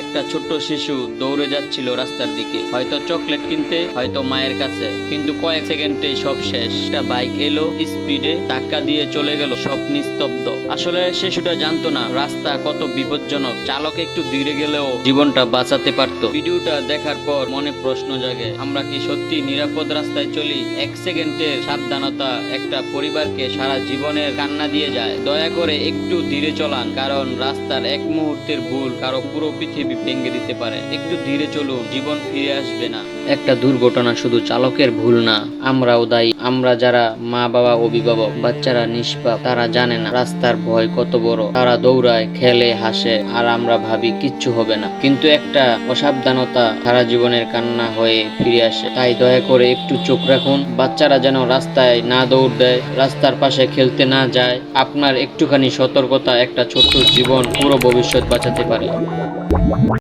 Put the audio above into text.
একটা ছোট্ট শিশু দৌড়ে যাচ্ছিল রাস্তার দিকে, হয়তো চকলেট কিনতে, হয়তো মায়ের কাছে। কিন্তু কয়েক সেকেন্ডে সব শেষ। একটা বাইক এলো স্পিডে, ধাক্কা দিয়ে চলে গেল, সব নিস্তব্ধ। আসলে শিশুটা জানতো না রাস্তা কত বিপজ্জনক। চালক একটু ধীরে গেলেও জীবনটা বাঁচাতে পারত। ভিডিওটা দেখার পর মনে প্রশ্ন জাগে, আমরা কি সত্যি নিরাপদ রাস্তায় চলি? এক সেকেন্ডের সাবধানতা একটা পরিবারকে সারা জীবনের কান্না দিয়ে যায়। দয়া করে একটু ধীরে চলান, কারণ রাস্তার এক মুহূর্তের ভুল কারো পুরো পৃথিবী ভেঙে দিতে পারে। একটু ধীরে চলুন, জীবন ফিরে আসবে না। একটা দুর্ঘটনা শুধু চালকের ভুল না, আমরাও দায়ী। আমরা যারা মা বাবা, অভিভাবক, বাচ্চারা নিষ্পাপ, তারা জানে না রাস্তার ভয় কত বড়। তারা দৌড়ায়, খেলে, হাসে, আর আমরা ভাবি কিচ্ছু হবে না। কিন্তু একটা অসাবধানতা সারা জীবনের কান্না হয়ে ফিরে আসে। তাই দয়া করে একটু চোখ রাখুন। বাচ্চারা যেন রাস্তায় না দৌড় দেয়, রাস্তার পাশে খেলতে না যায়। আপনার একটুখানি সতর্কতা একটা ছোট্ট জীবন পুরো ভবিষ্যৎ বাঁচাতে পারে।